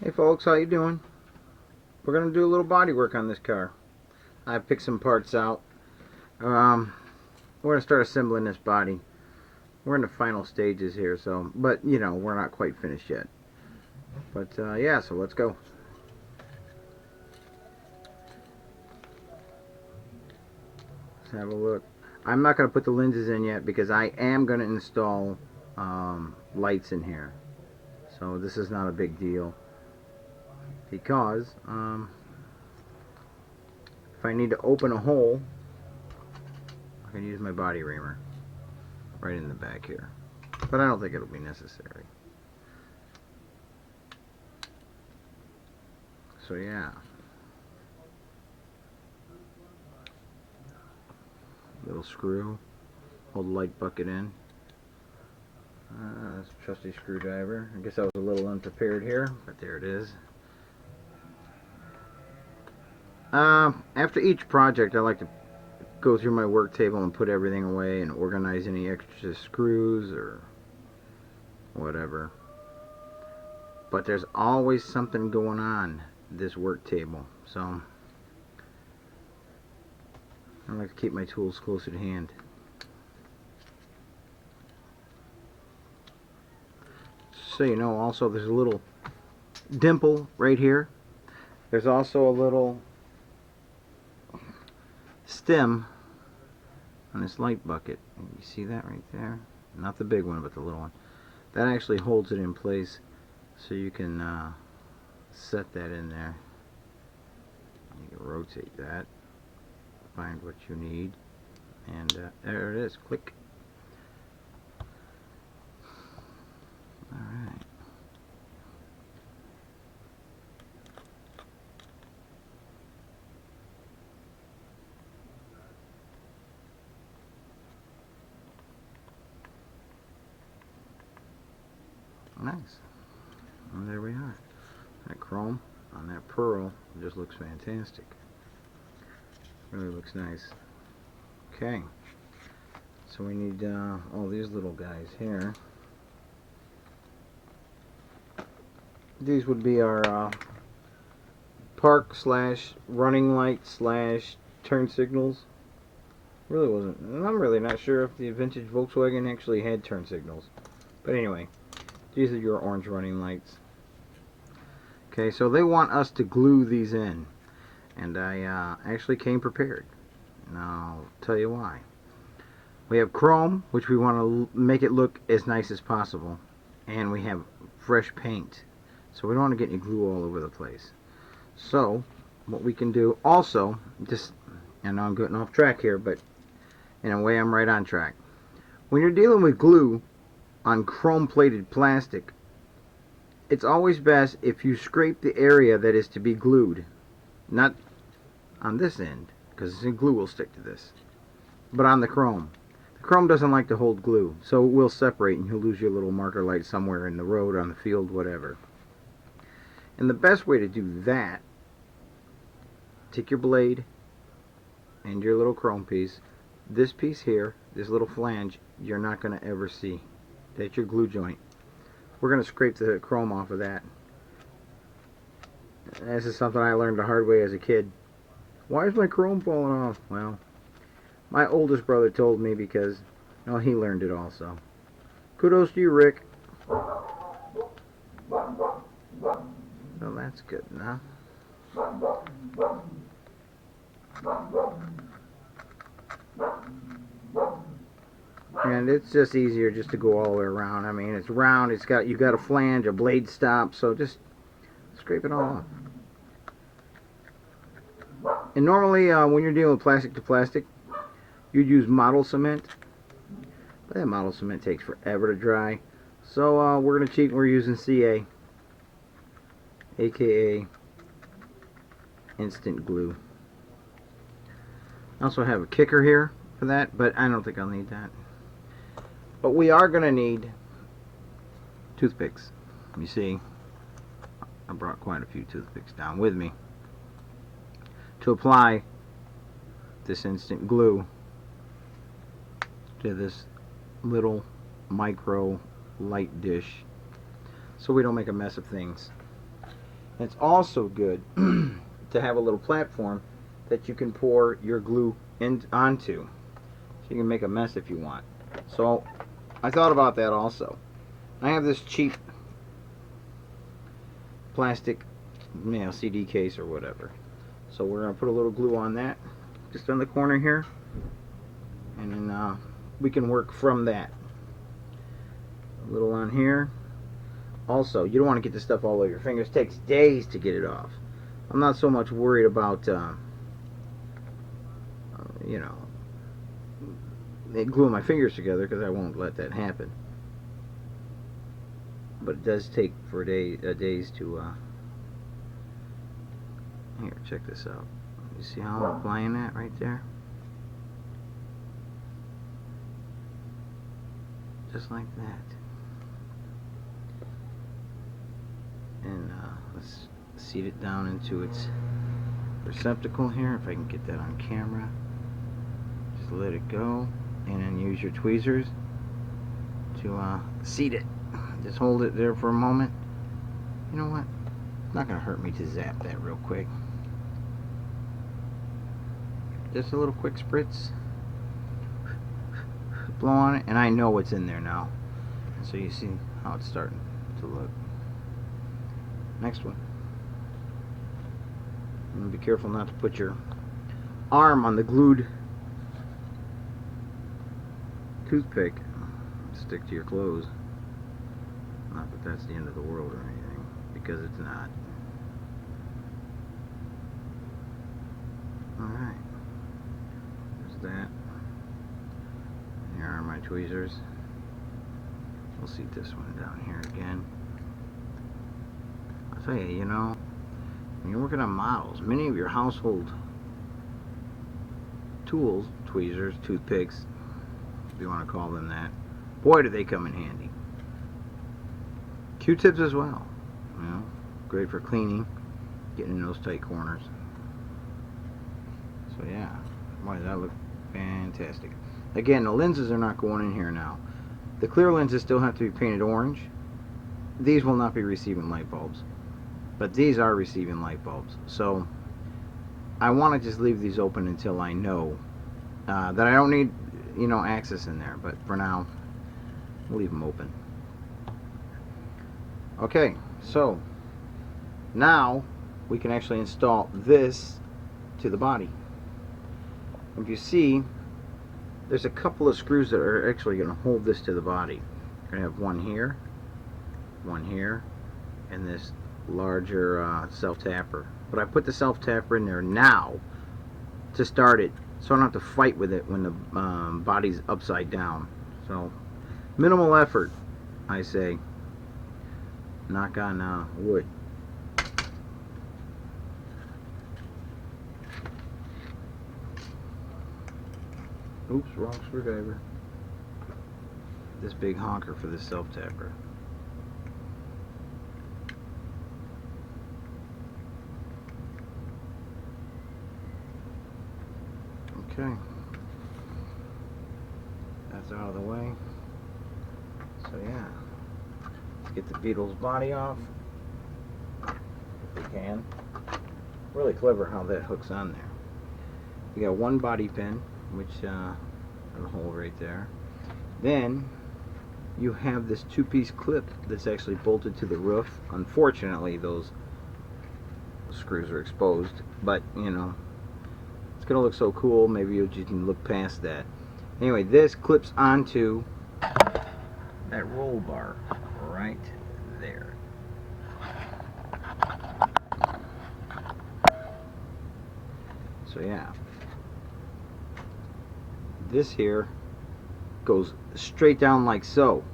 Hey folks, how you doing? We're gonna do a little body work on this car. I picked some parts out. We're gonna start assembling this body. We're in the final stages here, but you know, we're not quite finished yet. But yeah, so let's go. Let's have a look. I'm not gonna put the lenses in yet because I am gonna install lights in here. So this is not a big deal because if I need to open a hole, I can use my body reamer right in the back here. But I don't think it'll be necessary. So yeah. Little screw. Hold the light bucket in. That's a trusty screwdriver. I guess I was a little unprepared here, but there it is. After each project, I like to go through my work table and put everything away and organize any extra screws or whatever. But there's always something going on this work table, so I like to keep my tools closer to hand. So you know, also there's a little dimple right here. There's also a little stem on this light bucket. You see that right there? Not the big one, but the little one. That actually holds it in place, so you can set that in there. You can rotate that, find what you need, and there it is. Click. Alright. Nice. And there we are. That chrome on that pearl just looks fantastic. Really looks nice. Okay. So we need all these little guys here. These would be our park slash running light slash turn signals. Really wasn't. I'm really not sure if the vintage Volkswagen actually had turn signals. But anyway, these are your orange running lights. Okay, so they want us to glue these in, and I actually came prepared. And I'll tell you why. We have chrome, which we want to make it look as nice as possible, and we have fresh paint, so we don't want to get any glue all over the place. So what we can do also, just, I know I'm getting off track here, but in a way I'm right on track. When you're dealing with glue on chrome plated plastic, it's always best if you scrape the area that is to be glued, not on this end, because the glue will stick to this, but on the chrome. The chrome doesn't like to hold glue, so it will separate and you'll lose your little marker light somewhere in the road, on the field, whatever. And the best way to do that, take your blade and your little chrome piece. This piece here, this little flange, you're not going to ever see. That's your glue joint. We're going to scrape the chrome off of that. This is something I learned the hard way as a kid. Why is my chrome falling off? Well, my oldest brother told me because, well, he learned it also. Kudos to you, Rick. So that's good enough. And it's just easier just to go all the way around. I mean, it's round, you got a flange, a blade stop, so just scrape it all off. And normally when you're dealing with plastic to plastic, you'd use model cement, but that model cement takes forever to dry. So we're going to cheat and we're using CA, aka instant glue. I also have a kicker here for that, but I don't think I'll need that. But we are going to need toothpicks. You see, I brought quite a few toothpicks down with me to apply this instant glue to this little micro light dish so we don't make a mess of things. It's also good to have a little platform that you can pour your glue onto. So you can make a mess if you want. So I thought about that also. I have this cheap plastic, CD case or whatever. So we're going to put a little glue on that, just on the corner here. And then we can work from that. A little on here. Also, you don't want to get this stuff all over your fingers. It takes days to get it off. I'm not so much worried about, you know, gluing my fingers together, because I won't let that happen. But it does take for days to, here, check this out. You see how I'm applying that right there? Just like that. And let's seat it down into its receptacle here, if I can get that on camera. Just let it go, and then use your tweezers to seat it. Just hold it there for a moment. You know what? It's not going to hurt me to zap that real quick. Just a little quick spritz. Blow on it, and I know what's in there now. So you see how it's starting to look. Next one. And be careful not to put your arm on the glued toothpick. Stick to your clothes. Not that that's the end of the world or anything, because it's not. Alright. There's that. Here are my tweezers. We'll seat this one down here again. I'll tell you, you know, when you're working on models, many of your household tools, tweezers, toothpicks, if you want to call them that, boy, do they come in handy. Q-tips as well, you know, great for cleaning, getting in those tight corners. So yeah, boy, does that look fantastic. Again, the lenses are not going in here now. The clear lenses still have to be painted orange. These will not be receiving light bulbs, but these are receiving light bulbs. So I want to just leave these open until I know that I don't need, you know, access in there. But for now, we'll leave them open. Okay, so now we can actually install this to the body. If you see, there's a couple of screws that are actually going to hold this to the body. You're going to have one here, and this larger self-tapper. But I put the self-tapper in there now to start it, so I don't have to fight with it when the body's upside down. So minimal effort, I say. Knock on wood. Oops, wrong screwdriver. This big honker for this self-tapper. Okay. That's out of the way. So yeah. Let's get the Beetle's body off. If we can. Really clever how that hooks on there. You got one body pin, which a hole right there. Then you have this two-piece clip that's actually bolted to the roof. Unfortunately, those screws are exposed, but you know, it's gonna look so cool. Maybe you can look past that. Anyway, this clips onto that roll bar right there. So yeah, this here goes straight down like so,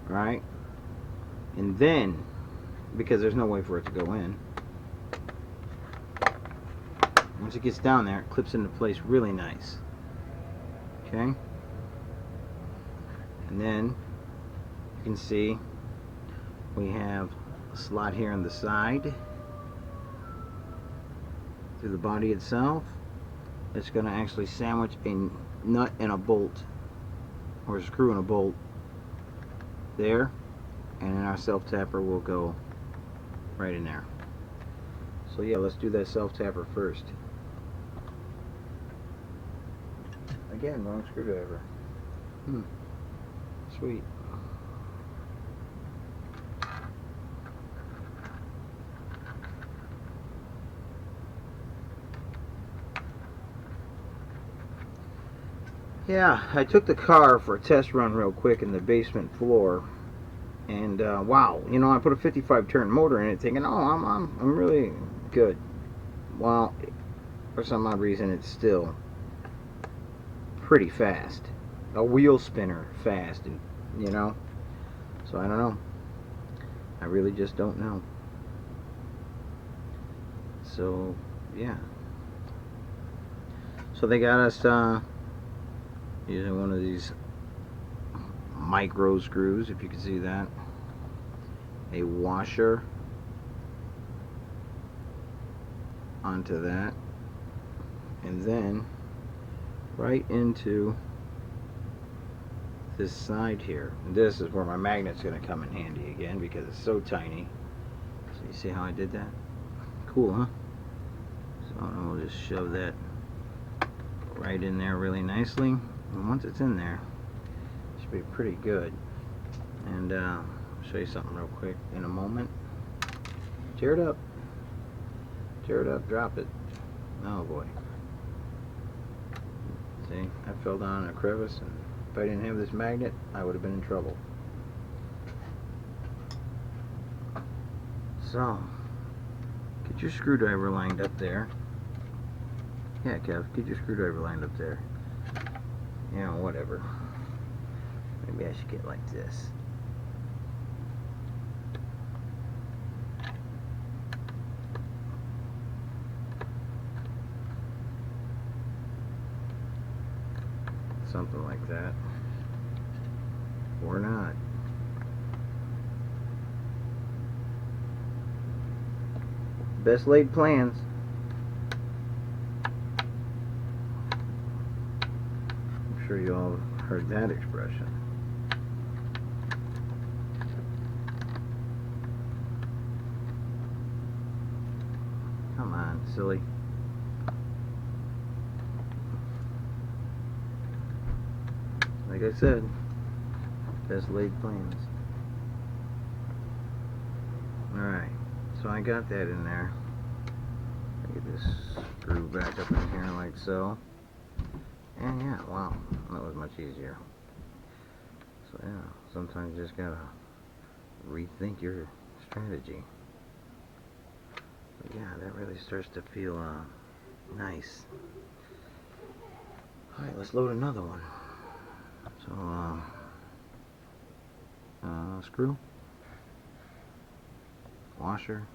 right? And then, because there's no way for it to go in, once it gets down there, it clips into place really nice. Okay? And then you can see we have a slot here on the side through the body itself. It's going to actually sandwich a nut and a bolt, or a screw and a bolt there, and then our self-tapper will go right in there. So yeah, let's do that self-tapper first. Again, wrong screwdriver. Sweet. Yeah, I took the car for a test run real quick in the basement floor, and wow, you know, I put a 55 turn motor in it, thinking, oh, I'm really good. Well, for some odd reason, it's still pretty fast, a wheel spinner fast, and you know. So I don't know. I really just don't know. So yeah. So they got us using one of these micro screws, if you can see that, a washer onto that, and then right into this side here. And this is where my magnet's going to come in handy again, because it's so tiny. So you see how I did that? Cool, huh? So we'll just shove that right in there really nicely, and once it's in there, it should be pretty good. And I'll show you something real quick in a moment. Tear it up, drop it. Oh boy. See, I fell down in a crevice, and if I didn't have this magnet, I would have been in trouble. So, get your screwdriver lined up there. Yeah, Kev, get your screwdriver lined up there. Yeah, whatever. Maybe I should get like this. Something like that. Or not. Best laid plans. I'm sure you all heard that expression. Come on, silly. Like I said, best laid plans. Alright, so I got that in there. Get this screw back up in here like so. And yeah, wow, that was much easier. So yeah, sometimes you just gotta rethink your strategy. But yeah, that really starts to feel nice. Alright, let's load another one. So, screw, washer,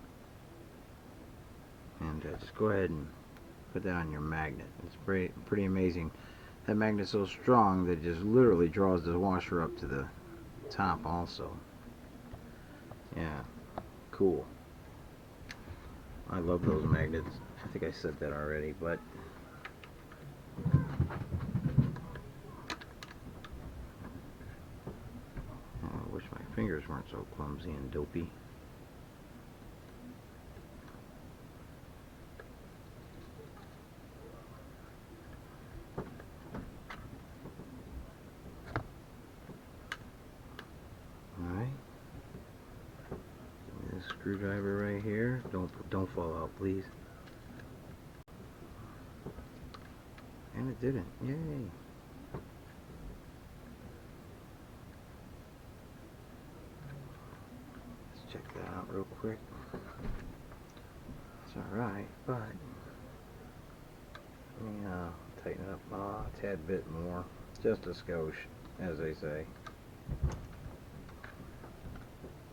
and just go ahead and put that on your magnet. It's pretty amazing. That magnet's so strong that it just literally draws the washer up to the top also. Yeah, cool. I love those magnets. I think I said that already, but I wish my fingers weren't so clumsy and dopey. Alright. Give me this screwdriver right here. Don't fall out, please. And it didn't. Yay. Let's check that out real quick. It's alright, but let me tighten it up a tad bit more. Just a skosh, as they say.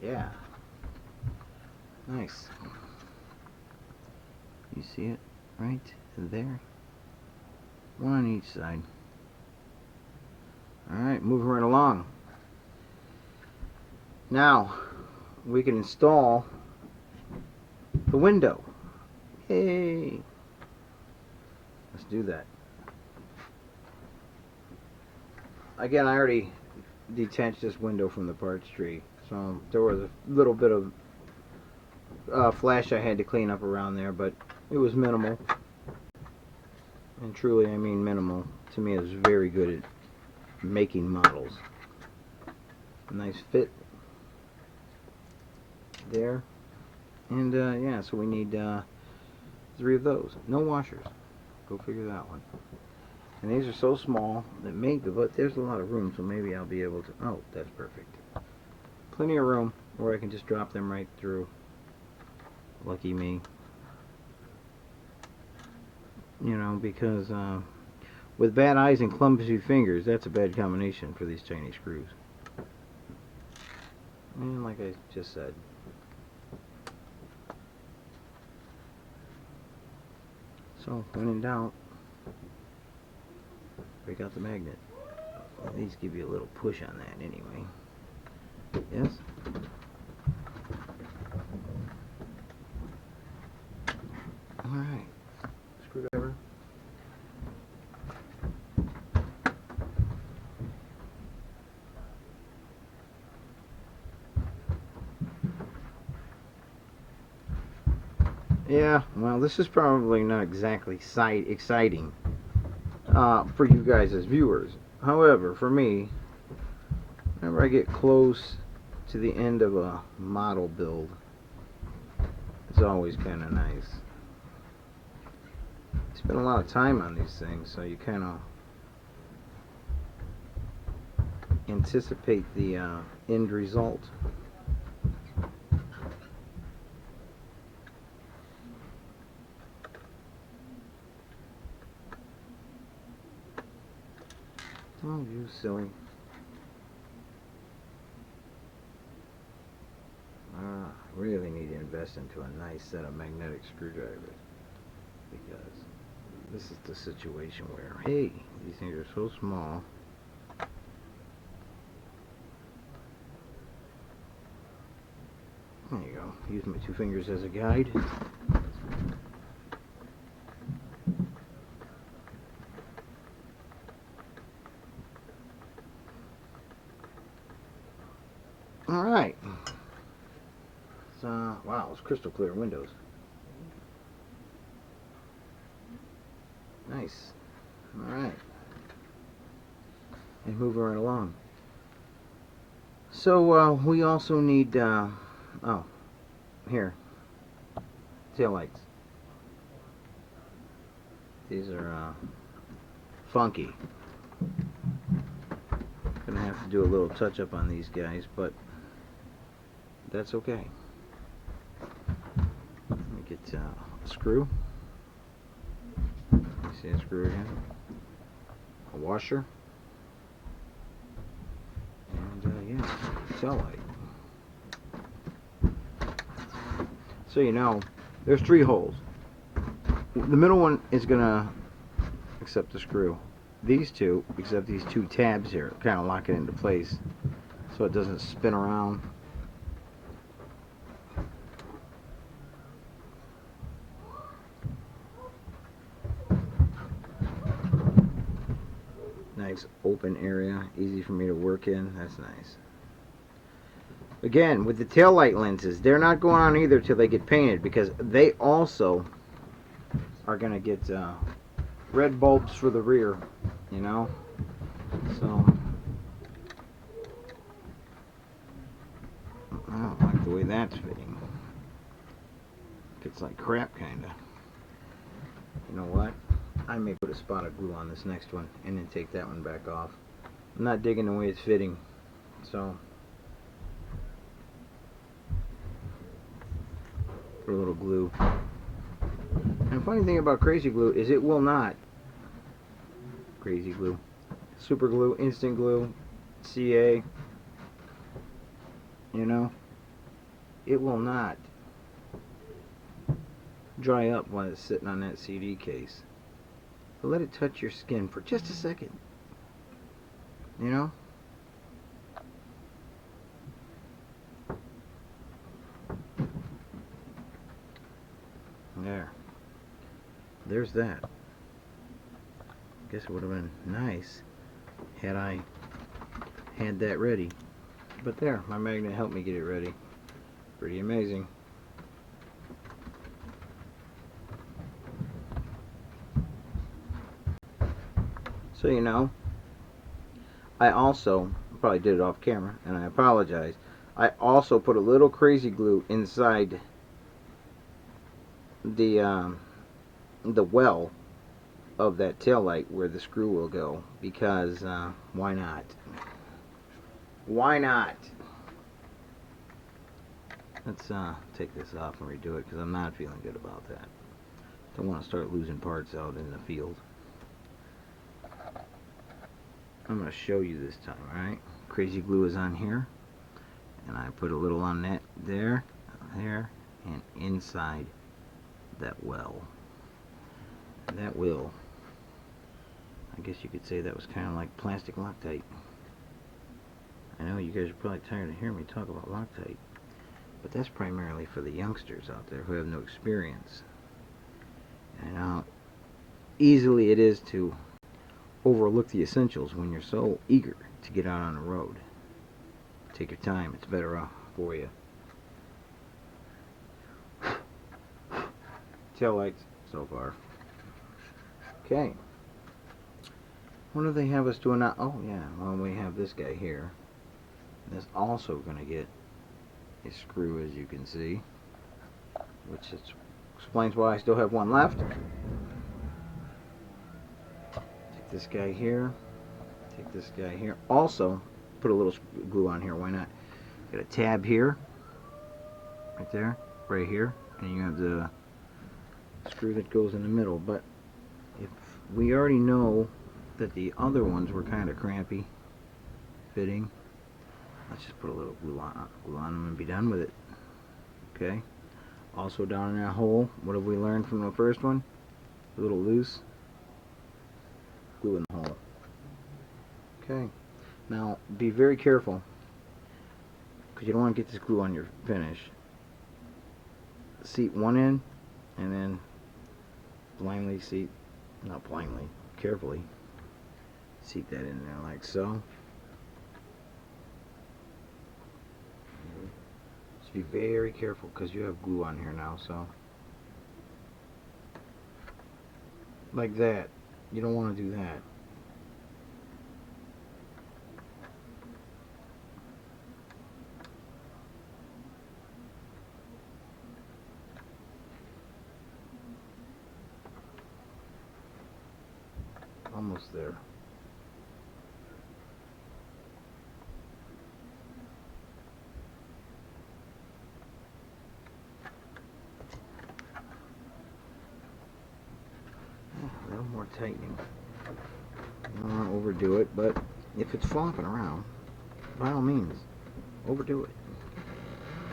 Yeah. Nice. You see it right there? One on each side. Alright, moving right along. Now, we can install the window. Yay! Let's do that. Again, I already detached this window from the parts tree, so there was a little bit of flash I had to clean up around there, but it was minimal. And truly, I mean minimal. Tamiya is very good at making models. Nice fit there. And yeah, so we need 3 of those. No washers. Go figure that one. And these are so small that maybe, but there's a lot of room, so maybe I'll be able to. Oh, that's perfect. Plenty of room where I can just drop them right through. Lucky me. You know, because with bad eyes and clumsy fingers, that's a bad combination for these Chinese screws. And like I just said, so when in doubt, break out the magnet. These give you a little push on that anyway. Yes? Alright. Screwdriver. Yeah, well, this is probably not exactly exciting for you guys as viewers. However, for me, whenever I get close to the end of a model build, it's always kind of nice. You spend a lot of time on these things, so you kind of anticipate the end result. Oh, you silly. Really need to invest into a nice set of magnetic screwdrivers, because this is the situation where, hey, these things are so small. There you go. Use my 2 fingers as a guide. Alright. So, wow, it's crystal clear windows. Nice. Alright. And moving right along. So, we also need, oh, here. Tail lights. These are, funky. Gonna have to do a little touch up on these guys, but that's okay. Let me get a screw. See a screw again. A washer. And yeah, tail light. So you know, there's 3 holes. The middle one is gonna accept the screw. These 2, except these 2 tabs here, kind of lock it into place so it doesn't spin around. Nice open area, easy for me to work in. That's nice. Again, with the tail light lenses, they're not going on either till they get painted, because they also are going to get red bulbs for the rear, you know. So I don't like the way that's fitting. It's like crap, kind of. You know what? I may put a spot of glue on this next one and then take that one back off. I'm not digging the way it's fitting, so put a little glue. And the funny thing about crazy glue is it will not, crazy glue, super glue, instant glue, CA, you know, it will not dry up while it's sitting on that CD case. But let it touch your skin for just a second, you know. There's that. Guess it would have been nice had I had that ready. But there, my magnet helped me get it ready. Pretty amazing. So you know, I also probably did it off camera, and I apologize. I also put a little crazy glue inside the well of that tail light where the screw will go, because why not? Why not? Let's take this off and redo it, because I'm not feeling good about that. Don't want to start losing parts out in the field. I'm going to show you this time, alright? Crazy glue is on here, and I put a little on that there, and inside that well. That will, I guess you could say that was kind of like plastic Loctite. I know you guys are probably tired of hearing me talk about Loctite, but that's primarily for the youngsters out there who have no experience. And how easily it is to overlook the essentials when you're so eager to get out on the road. Take your time, it's better off for you. Tail lights so far. Okay. What do they have us doing now? Oh yeah, well, we have this guy here. That's also going to get a screw, as you can see, which explains why I still have one left. Take this guy here. Take this guy here. Also, put a little glue on here. Why not? Got a tab here, right there, right here, and you have the screw that goes in the middle. But if we already know that the other ones were kind of crappy fitting, let's just put a little glue on them and be done with it. Okay. Also down in that hole, what have we learned from the first one? A little loose. Glue in the hole. Okay. Now be very careful, because you don't want to get this glue on your finish. Seat one end, and then blindly seat, not blindly, carefully seat that in there like so. Just be very careful, because you have glue on here now, so like that. You don't want to do that. Almost there. A little more tightening. You don't want to overdo it, but if it's flopping around, by all means, overdo it.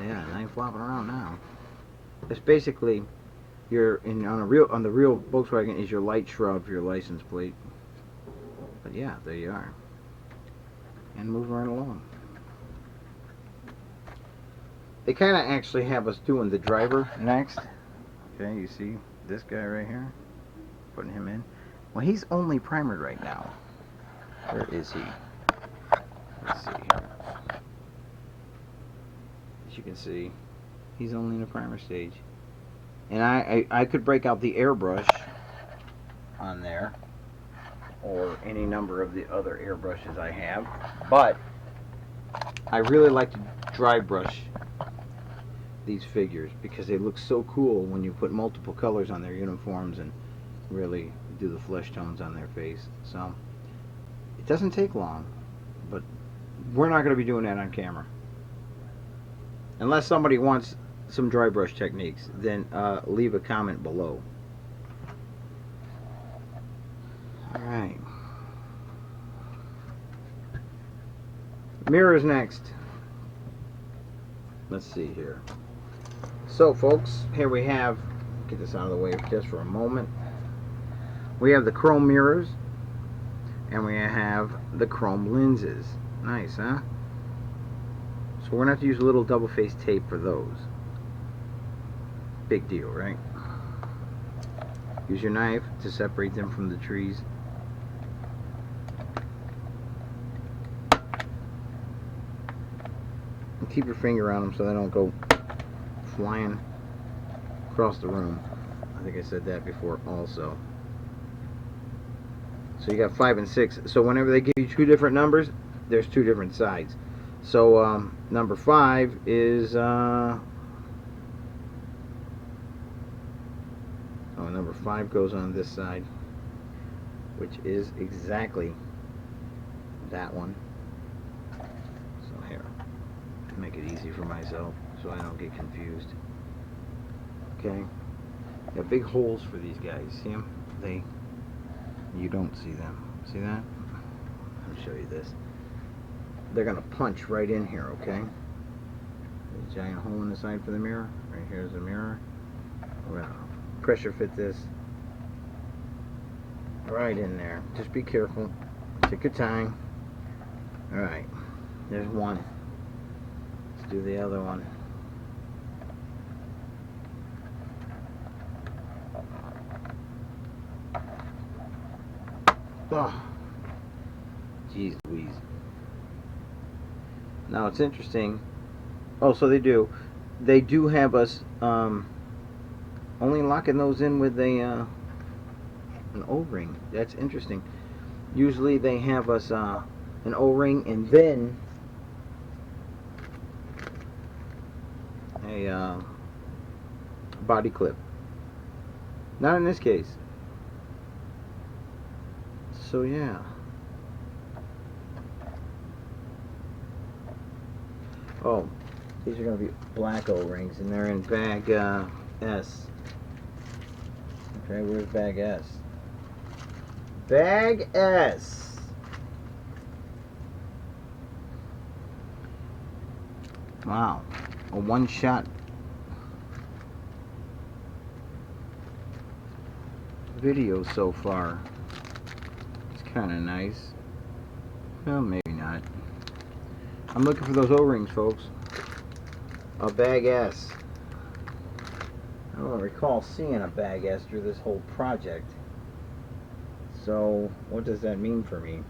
Yeah, it ain't flopping around now. It's basically on the real Volkswagen is your light shrub for your license plate. But yeah, there you are. And moving right along. They kind of actually have us doing the driver next. Okay, you see this guy right here? Putting him in. Well, he's only primered right now. Where is he? Let's see here. As you can see, he's only in the primer stage. And I could break out the airbrush on there, or any number of the other airbrushes I have, but I really like to dry brush these figures, because they look so cool when you put multiple colors on their uniforms and really do the flesh tones on their face. So it doesn't take long, but we're not going to be doing that on camera unless somebody wants some dry brush techniques. Then leave a comment below. Alright, mirrors next. Let's see here. So folks, here we have, get this out of the way just for a moment. We have the chrome mirrors, and we have the chrome lenses. Nice, huh? So we're going to have to use a little double face tape for those. Big deal, right? Use your knife to separate them from the trees. And keep your finger on them so they don't go flying across the room. I think I said that before also. So you got 5 and 6. So whenever they give you two different numbers, there's two different sides. So number 5 is number 5 goes on this side, which is exactly that one. So here, make it easy for myself so I don't get confused. Okay, got big holes for these guys. See them? You don't see them. See that? I'll show you this. They're gonna punch right in here. Okay. There's a giant hole in the side for the mirror. Right here's the mirror. We're gonna pressure fit this right in there. Just be careful. Take your time. All right. There's one. Let's do the other one. Oh, jeez Louise. Now it's interesting. Oh, so they do have us only locking those in with an O-ring. That's interesting. Usually they have us an O-ring and then a body clip. Not in this case. So yeah. Oh, these are going to be black O-rings, and they're in bag S. Okay, where's bag S? Bag S! Wow, a one-shot video so far. It's kind of nice. Well, maybe not. I'm looking for those O-rings, folks. A bag S. I don't recall seeing a bag S through this whole project. So, what does that mean for me?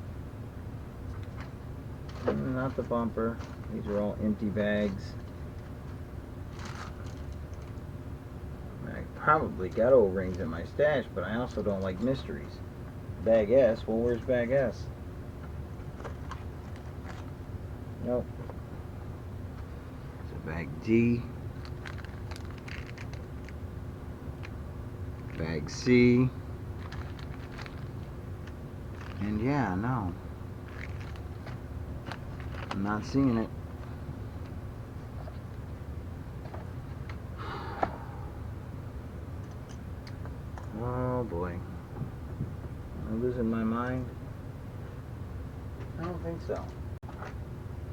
Not the bumper. These are all empty bags. I probably got O-rings in my stash, but I also don't like mysteries. Bag S? Well, where's bag S? Nope. It's a bag D. Bag C. And yeah, no. I'm not seeing it. Oh boy. Am I losing my mind? I don't think so.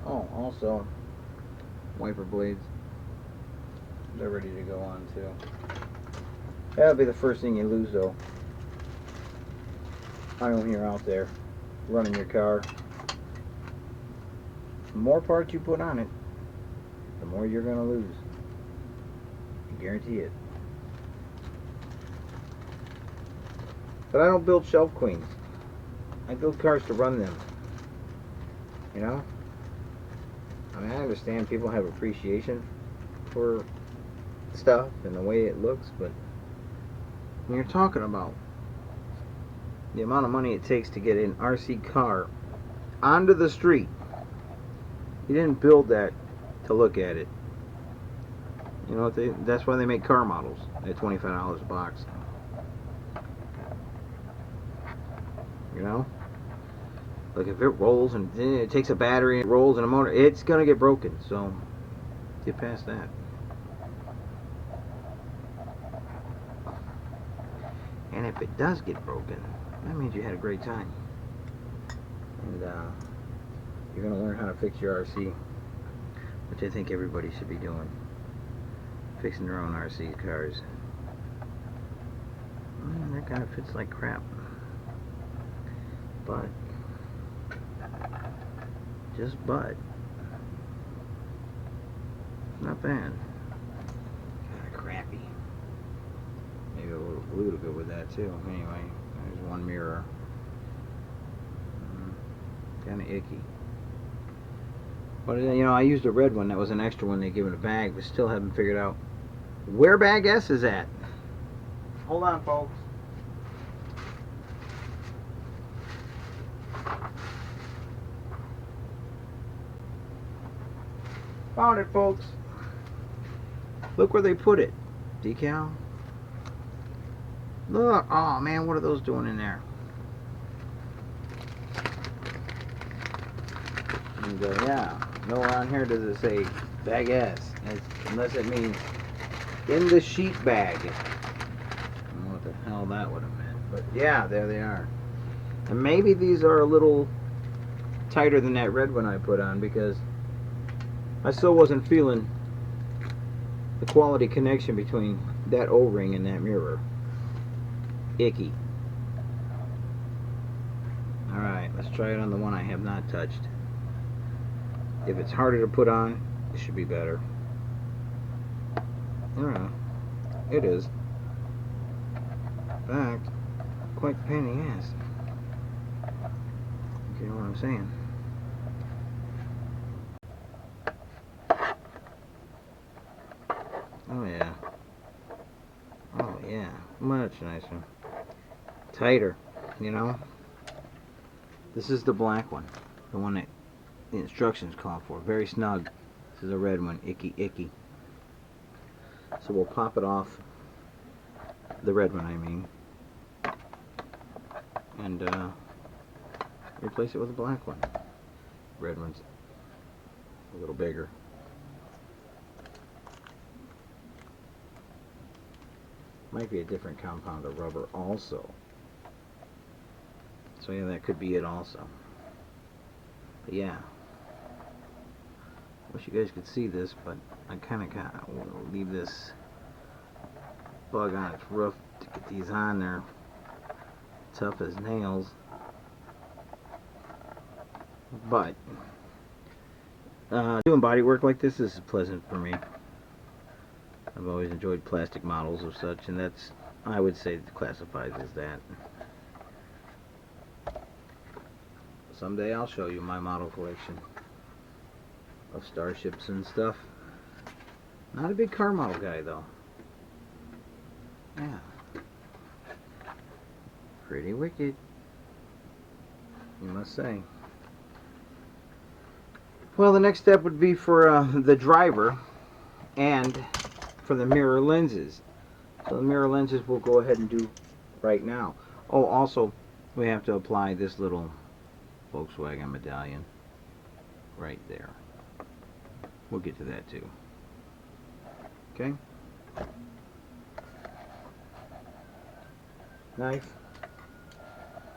Oh, also, wiper blades. They're ready to go on too. That'll be the first thing you lose though. I don't hear out there running your car. The more parts you put on it, the more you're going to lose. I guarantee it. But I don't build shelf queens. I build cars to run them. You know? I mean, I understand people have appreciation for stuff and the way it looks, but when you're talking about the amount of money it takes to get an RC car onto the street, you didn't build that to look at it. You know, that's why they make car models at $25 a box. You know? Like if it rolls and it takes a battery and it rolls and a motor, it's gonna get broken. So get past that. And if it does get broken, that means you had a great time. And you're gonna learn how to fix your RC, which I think everybody should be doing. Fixing their own RC cars. That kind of fits like crap. But not bad. Kind of crappy. Maybe a little glue to go with that too. Anyway, there's one mirror. Kind of icky. But you know, I used a red one. That was an extra one they give in a bag, but still haven't figured out where bag S is at. Hold on, folks. Found it, folks. Look where they put it. Decal. Look. Oh, man, what are those doing in there? And yeah, nowhere on here does it say bag S, unless it means in the sheet bag. I don't know what the hell that would have meant, but yeah, there they are. And maybe these are a little tighter than that red one I put on, because I still wasn't feeling the quality connection between that O-ring and that mirror. Icky. Alright, let's try it on the one I have not touched. If it's harder to put on, it should be better. Yeah, it is. In fact, quite a pain in the ass. If you know what I'm saying. Oh yeah. Oh yeah. Much nicer. Tighter, you know? This is the black one. The one that the instructions call for. Very snug. This is a red one. Icky, icky. So we'll pop it off. The red one, I mean. And replace it with a black one. Red one's a little bigger. Might be a different compound of rubber also. So yeah, that could be it also. But yeah. Wish you guys could see this, but I kind of want to leave this bug on its roof to get these on there. Tough as nails. But doing body work like this is pleasant for me. I've always enjoyed plastic models of such, and that's, I would say, classifies as that. Someday I'll show you my model collection of starships and stuff. Not a big car model guy, though. Yeah. Pretty wicked, you must say. Well, the next step would be for the driver and for the mirror lenses. So the mirror lenses we'll go ahead and do right now. Oh, also, we have to apply this little Volkswagen medallion right there. We'll get to that too. Okay? Knife.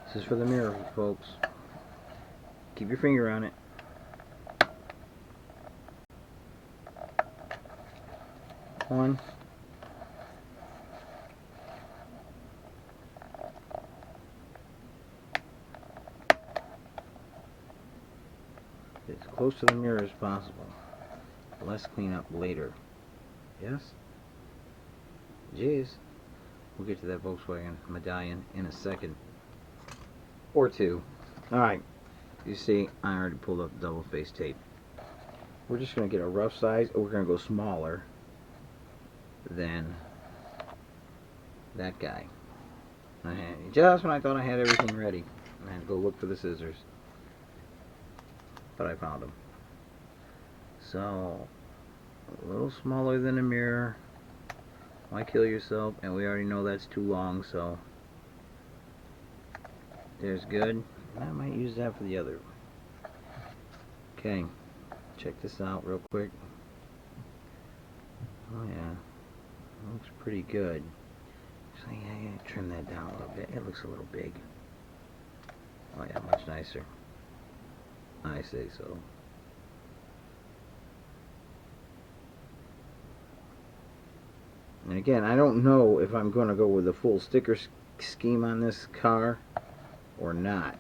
This is for the mirror, folks. Keep your finger on it. One. As close to the mirror as possible. Less cleanup later. Yes? Jeez. We'll get to that Volkswagen medallion in a second. Or two. Alright. You see, I already pulled up double face tape. We're just going to get a rough size, or we're going to go smaller than that guy. Just when I thought I had everything ready, I had to go look for the scissors. But I found them. So, a little smaller than a mirror. Why kill yourself? And we already know that's too long, so there's good. I might use that for the other. Okay, check this out real quick. Oh yeah, looks pretty good. So yeah, trim that down a little bit. It looks a little big. Oh yeah, much nicer. I say so. And again, I don't know if I'm going to go with a full sticker scheme on this car or not.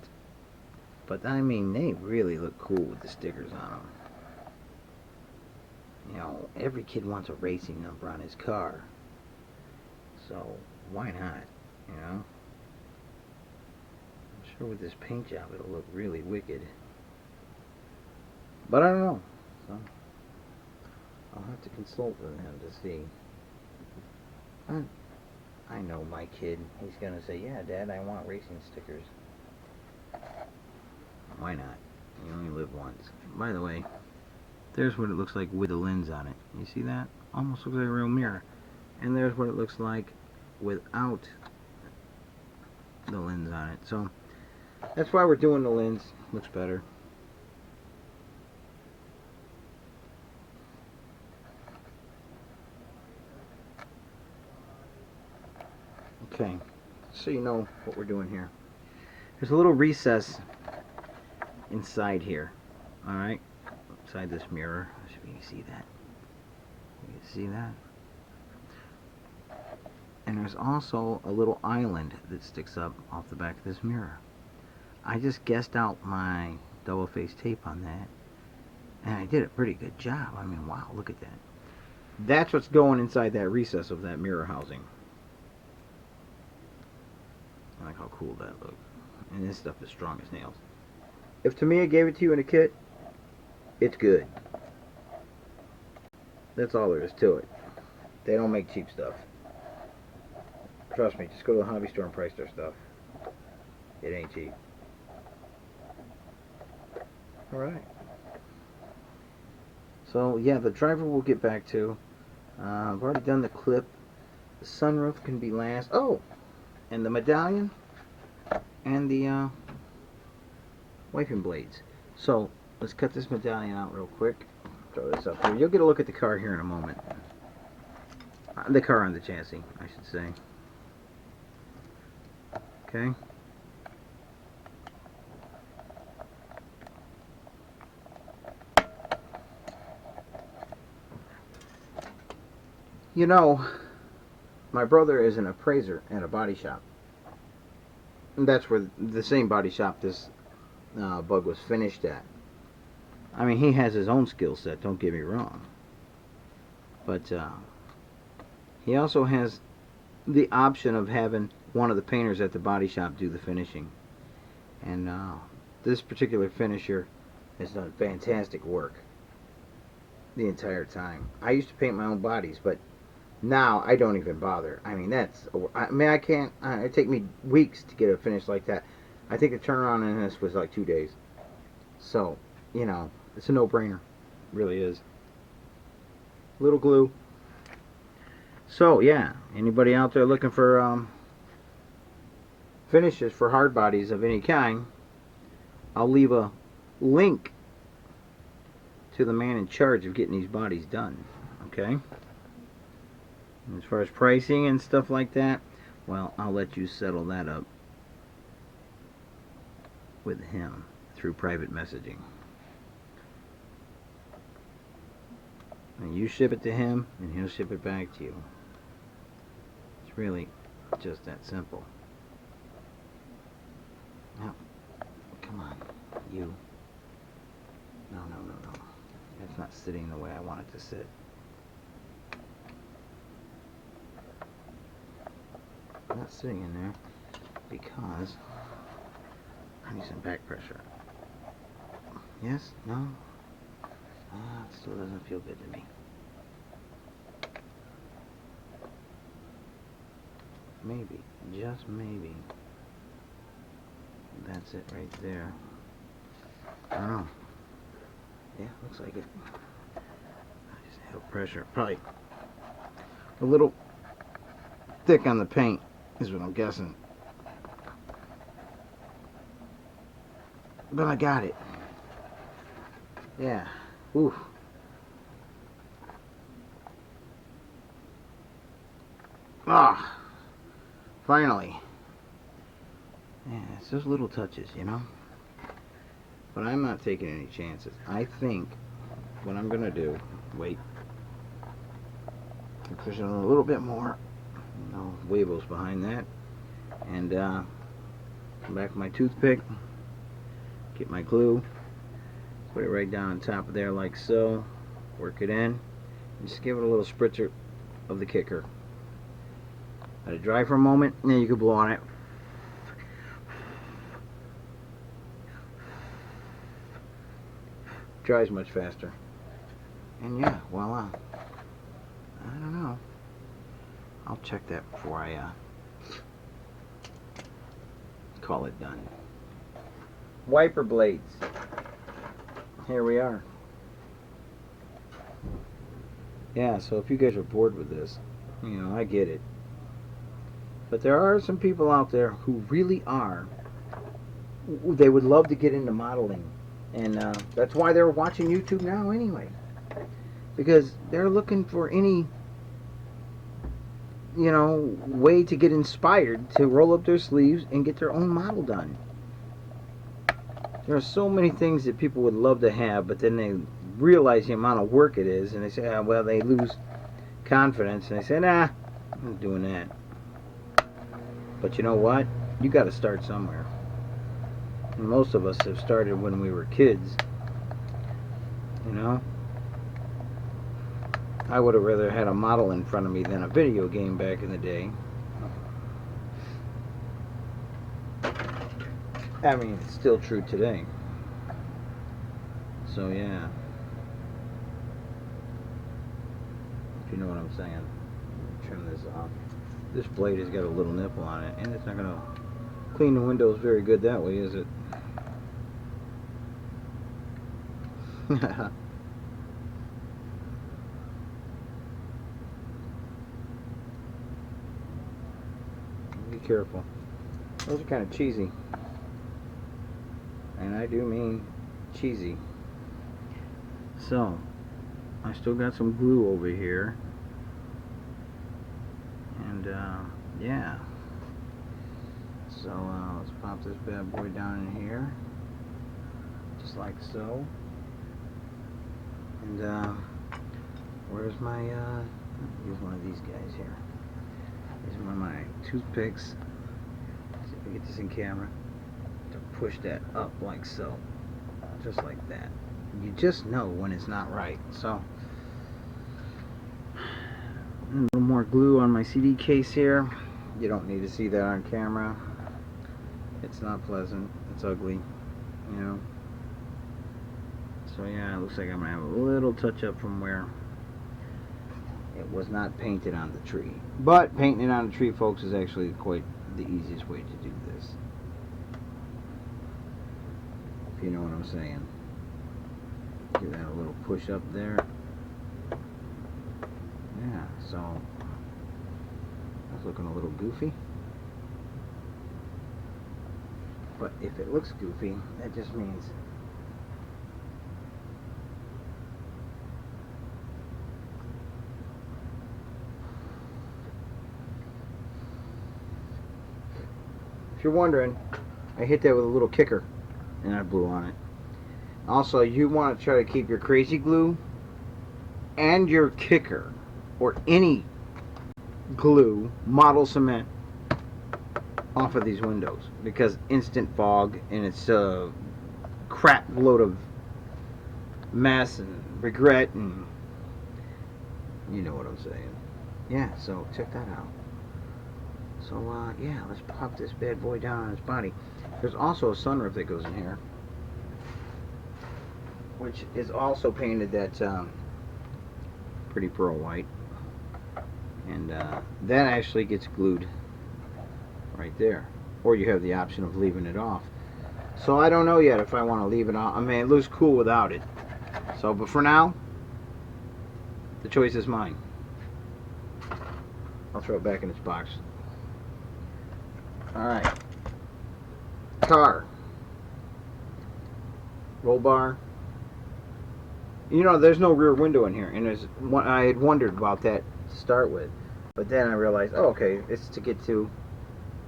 But I mean, they really look cool with the stickers on them. You know, every kid wants a racing number on his car. So, why not? You know? I'm sure with this paint job it'll look really wicked. But I don't know. So, I'll have to consult with him to see. I know my kid. He's going to say, yeah, Dad, I want racing stickers. Why not? You only live once. By the way, There's what it looks like with the lens on it. You see that? Almost looks like a real mirror. And there's what it looks like without the lens on it. So that's why we're doing the lens. Looks better. Okay, so you know what we're doing here. There's a little recess inside here. Alright? Inside this mirror. Let's see if you can see that. You can see that? And there's also a little island that sticks up off the back of this mirror. I just guessed out my double face tape on that, and I did a pretty good job. I mean, wow, look at that. That's what's going inside that recess of that mirror housing. I like how cool that looks. And this stuff is strong as nails. If Tamiya gave it to you in a kit, it's good. That's all there is to it. They don't make cheap stuff. Trust me, just go to the hobby store and price their stuff. It ain't cheap. Alright. So, yeah, the driver we'll get back to. I've already done the clip. The sunroof can be last. Oh! And the medallion. And the wiping blades. So, let's cut this medallion out real quick. Throw this up here. You'll get a look at the car here in a moment. The car on the chassis, I should say. Okay. You know, my brother is an appraiser at a body shop. And that's where the same body shop this bug was finished at. I mean, he has his own skill set, don't get me wrong. But he also has the option of having one of the painters at the body shop do the finishing. And this particular finisher has done fantastic work the entire time. I used to paint my own bodies, but now I don't even bother. I mean, I can't, it take me weeks to get a finish like that. I think the turnaround in this was like 2 days. So, you know, it's a no-brainer. It really is. Little glue. So, yeah, anybody out there looking for finishes for hard bodies of any kind, I'll leave a link to the man in charge of getting these bodies done. Okay? And as far as pricing and stuff like that, well, I'll let you settle that up with him through private messaging. And you ship it to him, and he'll ship it back to you. It's really just that simple. Now, come on, you. No. It's not sitting the way I want it to sit. It's not sitting in there because I need some back pressure. Yes? No? It still doesn't feel good to me. Maybe, just maybe, that's it right there. I don't know. Yeah, looks like it. I just have pressure. Probably a little thick on the paint is what I'm guessing. But I got it. Yeah. Oof. Ah. Finally. Yeah, it's those little touches, you know. But I'm not taking any chances. I think what I'm going to do, wait, push it on a little bit more. No huevos behind that. And come back with my toothpick, get my glue, put it right down on top of there like so, work it in, and just give it a little spritzer of the kicker. Let it dry for a moment, and then you can blow on it. Dries much faster. And yeah, voila. I don't know. I'll check that before I call it done. Wiper blades. Here we are. Yeah, so if you guys are bored with this, I get it. But there are some people out there who really are. They would love to get into modeling. And that's why they're watching YouTube now anyway. Because they're looking for any, way to get inspired to roll up their sleeves and get their own model done. There are so many things that people would love to have, but then they realize the amount of work it is, and they say, well, they lose confidence, and they say, nah, I'm not doing that. But you know what? You got to start somewhere. And most of us have started when we were kids. I would have rather had a model in front of me than a video game back in the day. I mean, it's still true today. So yeah. If you know what I'm saying. Trim this off. This blade has got a little nipple on it, and it's not going to clean the windows very good that way, is it? Be careful. Those are kind of cheesy. And I do mean cheesy. So, I still got some glue over here. And, yeah. So, let's pop this bad boy down in here. Just like so. And, where's my, use one of these guys here. These are one of my toothpicks. Let's see if we get this in camera. To push that up like so. Just like that. You just know when it's not right. So, a little more glue on my CD case here. You don't need to see that on camera. It's not pleasant. It's ugly. So yeah, it looks like I'm going to have a little touch up from where it was not painted on the tree. But painting it on the tree, folks, is actually quite the easiest way to do this. If you know what I'm saying. Give that a little push up there. Yeah, so that's looking a little goofy. But if it looks goofy, that just means if you're wondering, I hit that with a little kicker and I blew on it. Also, you want to try to keep your crazy glue and your kicker or any glue, model cement, off of these windows, because instant fog and it's a crap load of mess and regret, and you know what I'm saying. Yeah, so check that out. So yeah, let's pop this bad boy down on its body. There's also a sunroof that goes in here, which is also painted that pretty pearl white, and that actually gets glued right there, or you have the option of leaving it off. So I don't know yet if I want to leave it on. I mean, it looks cool without it. So, but for now, the choice is mine. I'll throw it back in its box. Alright. Car. Roll bar. There's no rear window in here, and I had wondered about that to start with. But then I realized, oh, okay, it's to get to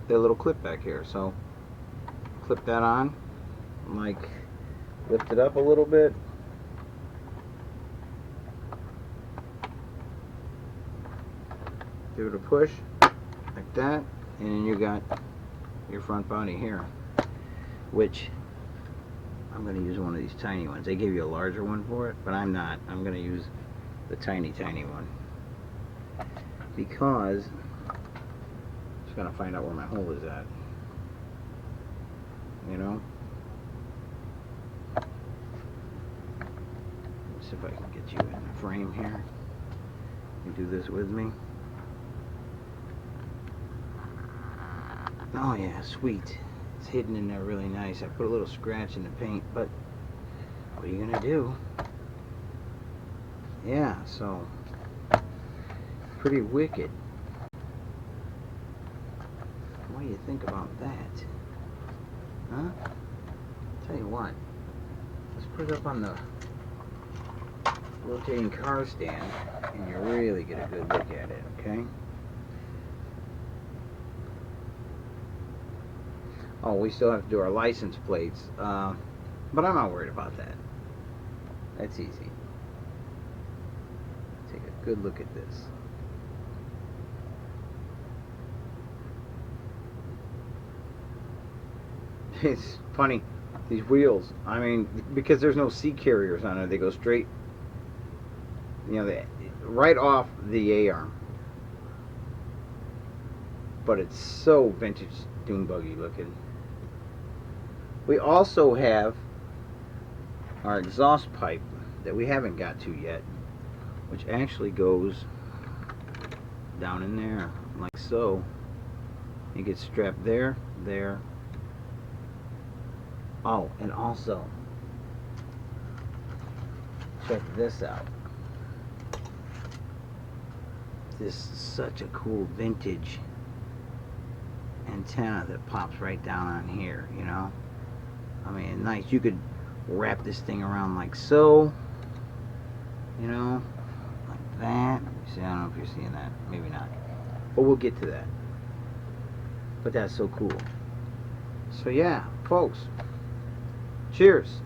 the little clip back here. So, clip that on. Like, lift it up a little bit. Give it a push, like that, and then you got your front body here, which I'm going to use one of these tiny ones. They gave you a larger one for it, but I'm not. I'm going to use the tiny one, because I'm just going to find out where my hole is at. Let's see if I can get you in the frame here. You do this with me. Oh yeah, sweet. It's hidden in there really nice. I put a little scratch in the paint, but what are you gonna do? Yeah, so pretty wicked. What do you think about that? Huh? Tell you what, let's put it up on the rotating car stand and you really get a good look at it, okay? Oh, we still have to do our license plates, but I'm not worried about that. That's easy. Take a good look at this. It's funny, these wheels, I mean, because there's no seat carriers on it, they go straight, you know, right off the A-arm. But it's so vintage dune buggy looking. We also have our exhaust pipe that we haven't got to yet, which actually goes down in there like so. It gets strapped there, there. Oh, and also check this out. This is such a cool vintage antenna that pops right down on here, you know. I mean, nice. You could wrap this thing around like so, you know, like that. See, I don't know if you're seeing that, maybe not, but we'll get to that. But that's so cool. So yeah, folks, cheers.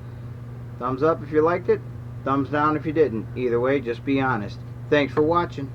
Thumbs up if you liked it, thumbs down if you didn't. Either way, just be honest. Thanks for watching.